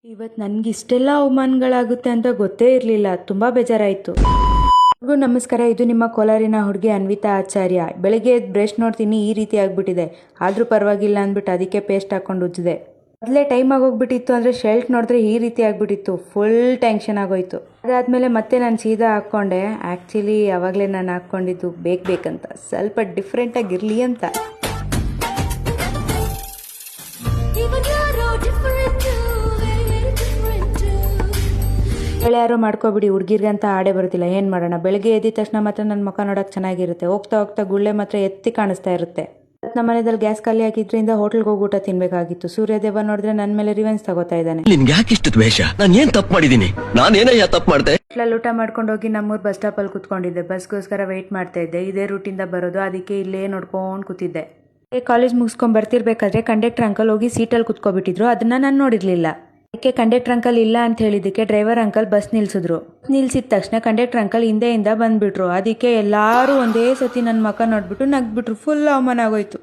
ಇವತ್ತು ನನಗೆ ಇಷ್ಟೆಲ್ಲ ಅವಮಾನಗಳಾಗುತ್ತೆ ಅಂತ ಗೊತ್ತೇ ಇರಲಿಲ್ಲ. ತುಂಬ ಬೇಜಾರಾಯಿತು. ಎಲ್ರಿಗೂ ನಮಸ್ಕಾರ. ಇದು ನಿಮ್ಮ ಕೋಲಾರಿನ ಹುಡುಗಿ ಅನ್ವಿತಾ ಆಚಾರ್ಯ. ಬೆಳಗ್ಗೆ ಎದ್ದು ಬ್ರಷ್ ನೋಡ್ತೀನಿ, ಈ ರೀತಿ ಆಗಿಬಿಟ್ಟಿದೆ. ಆದರೂ ಪರವಾಗಿಲ್ಲ ಅಂದ್ಬಿಟ್ಟು ಅದಕ್ಕೆ ಪೇಸ್ಟ್ ಹಾಕ್ಕೊಂಡು ಉಜ್ಜಿದೆ. ಮೊದಲೇ ಟೈಮ್ ಆಗೋಗ್ಬಿಟ್ಟಿತ್ತು ಅಂದರೆ ಶರ್ಟ್ ನೋಡಿದ್ರೆ ಈ ರೀತಿ ಆಗಿಬಿಟ್ಟಿತ್ತು. ಫುಲ್ ಟೆನ್ಷನ್ ಆಗೋಯ್ತು. ಅದಾದಮೇಲೆ ಮತ್ತೆ ನಾನು ಸೀದಾ ಹಾಕ್ಕೊಂಡೆ. ಆ್ಯಕ್ಚುಲಿ ಆವಾಗಲೇ ನಾನು ಹಾಕ್ಕೊಂಡಿದ್ದು ಬೇಕಂತ, ಸ್ವಲ್ಪ ಡಿಫ್ರೆಂಟಾಗಿರಲಿ ಅಂತ. ಯಾರೋ ಮಾಡ್ಕೊಬಿಡಿ, ಹುಡುಗಿರ್ಗಂತ ಆಡೇ ಬರೋದಿಲ್ಲ. ಏನು ಮಾಡೋಣ, ಬೆಳಗ್ಗೆ ಎದ್ದ ತಕ್ಷಣ ಮಾತ್ರ ನನ್ನ ಮುಖ ನೋಡೋಕೆ ಚೆನ್ನಾಗಿರುತ್ತೆ. ಹೋಗ್ತಾ ಹೋಗ್ತಾ ಗುಳ್ಳೆ ಮಾತ್ರ ಎತ್ತಿ ಕಾಣಿಸ್ತಾ ಇರುತ್ತೆ. ನಮ್ಮ ಮನೆಯಲ್ಲಿ ಗ್ಯಾಸ್ ಖಾಲಿ ಆಗಿದ್ರಿಂದ ಹೋಟೆಲ್ಗೆ ಹೋಗಿ ಊಟ ತಿನ್ಬೇಕಾಗಿತ್ತು. ಸೂರ್ಯದೇವ ನೋಡಿದ್ರೆ ನನ್ನ ಮೇಲೆ ರಿವೆನ್ಸ್ ತಗೋತಾ ಇದ್ದಾನೆ. ಹೋಟ್ಲಲ್ಲಿ ಊಟ ಮಾಡ್ಕೊಂಡು ಹೋಗಿ ನಮ್ಮೂರು ಬಸ್ ಸ್ಟಾಪಲ್ಲಿ ಕುತ್ಕೊಂಡಿದ್ದೆ. ಬಸ್ಗೋಸ್ಕರ ವೆಯ್ಟ್ ಮಾಡ್ತಾ ಇದ್ದೆ. ಇದೇ ರೂಟಿಂದ ಬರೋದು, ಅದಕ್ಕೆ ಇಲ್ಲೇ ನೋಡ್ಕೊಂಡು ಕೂತಿದ್ದೆ. ಕಾಲೇಜ್ ಮುಗಿಸ್ಕೊಂಡು ಬರ್ತಿರ್ಬೇಕಾದ್ರೆ ಕಂಡಕ್ಟರ್ ಅಂಕಲ್ ಹೋಗಿ ಸೀಟಲ್ಲಿ ಕುತ್ಕೊಬಿಟ್ಟಿದ್ರು. ಅದನ್ನ ನಾನು ನೋಡಿರ್ಲಿಲ್ಲ. ಅದಕ್ಕೆ ಕಂಡಕ್ಟರ್ ಅಂಕಲ್ ಇಲ್ಲ ಅಂತ ಹೇಳಿದ್ದಕ್ಕೆ ಡ್ರೈವರ್ ಅಂಕಲ್ ಬಸ್ ನಿಲ್ಸಿದ್ರು. ನಿಲ್ಸಿದ ತಕ್ಷಣ ಕಂಡಕ್ಟರ್ ಅಂಕಲ್ ಹಿಂದೆಯಿಂದ ಬಂದ್ಬಿಟ್ರು. ಅದಕ್ಕೆ ಎಲ್ಲರೂ ಒಂದೇ ಸತಿ ನನ್ನ ಮುಖ ನೋಡ್ಬಿಟ್ಟು ನಗ್ಬಿಟ್ರು. ಫುಲ್ ಅವಮಾನ ಆಗೋಯ್ತು.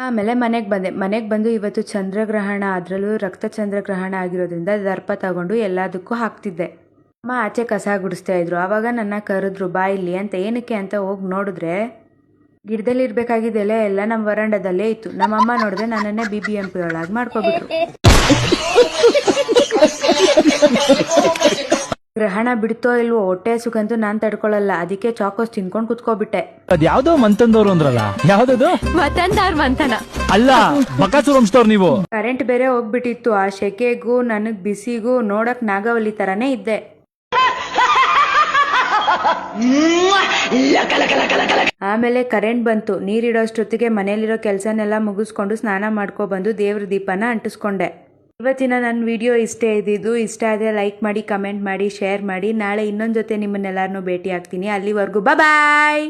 ಆಮೇಲೆ ಮನೆಗೆ ಬಂದು ಇವತ್ತು ಚಂದ್ರಗ್ರಹಣ, ಅದರಲ್ಲೂ ರಕ್ತ ಚಂದ್ರಗ್ರಹಣ ಆಗಿರೋದ್ರಿಂದ ದರ್ಪ ತಗೊಂಡು ಎಲ್ಲದಕ್ಕೂ ಹಾಕ್ತಿದ್ದೆ. ಅಮ್ಮ ಆಚೆ ಕಸ ಗುಡಿಸ್ತಾ ಇದ್ರು. ಆವಾಗ ನನ್ನ ಕರೆದ್ರು, ಬಾ ಇಲ್ಲಿ ಅಂತ. ಏನಕ್ಕೆ ಅಂತ ಹೋಗಿ ನೋಡಿದ್ರೆ ಗಿಡದಲ್ಲಿ ಇರ್ಬೇಕಾಗಿದ್ದ ಎಲೆ ಎಲ್ಲ ನಮ್ಮ ವರಂಡದಲ್ಲೇ ಇತ್ತು. ನಮ್ಮಮ್ಮ ನೋಡಿದ್ರೆ ನನ್ನನ್ನೇ BBMP ಒಳಗೆ ಮಾಡ್ಕೊಬಿಟ್ರು. ಗ್ರಹಣ ಬಿಡ್ತೋ ಇಲ್ವೋ, ಹೊಟ್ಟೆ ಸುಖಂತೂ ನಾನ್ ತಡ್ಕೊಳ್ಳಲ್ಲ. ಅದಕ್ಕೆ ಚಾಕೋಸ್ ತಿನ್ಕೊಂಡು ಕುತ್ಕೋಬಿಟ್ಟೆ. ಅದ್ಯಾವ್ದೋ ಮಂತಂದವ್ರು ಅಂದ್ರಲ್ಲ, ಯಾವ್ದದು ಮಂತನ ಅಲ್ಲ, ಬಕಾಸೂರ್ ವಂಶದವ್ರು ನೀವು. ಕರೆಂಟ್ ಬೇರೆ ಹೋಗ್ಬಿಟ್ಟಿತ್ತು. ಆ ಶೆಕೆಗೂ ನನಗ್ ಬಿಸಿಗೂ ನೋಡಕ್ ನಾಗವಲ್ಲಿ ತರಾನೇ ಇದ್ದೆ. ಆಮೇಲೆ ಕರೆಂಟ್ ಬಂತು. ನೀರಿಡೋಷ್ಟೊತ್ತಿಗೆ ಮನೇಲಿರೋ ಕೆಲಸನೆಲ್ಲ ಮುಗಿಸ್ಕೊಂಡು ಸ್ನಾನ ಮಾಡ್ಕೊಬಂದು ದೇವ್ರ ದೀಪನ ಅಂಟಿಸ್ಕೊಂಡೆ. ಇವತ್ತಿನ ನನ್ನ ವಿಡಿಯೋ ಇಷ್ಟೇ ಇದ್ದಿದ್ದು. ಇಷ್ಟ ಆದರೆ ಲೈಕ್ ಮಾಡಿ, ಕಮೆಂಟ್ ಮಾಡಿ, ಶೇರ್ ಮಾಡಿ. ನಾಳೆ ಇನ್ನೊಂದು ಜೊತೆ ನಿಮ್ಮನ್ನೆಲ್ಲರನ್ನೂ ಭೇಟಿ ಆಗ್ತೀನಿ. ಅಲ್ಲಿವರೆಗೂ ಬಾಯ್.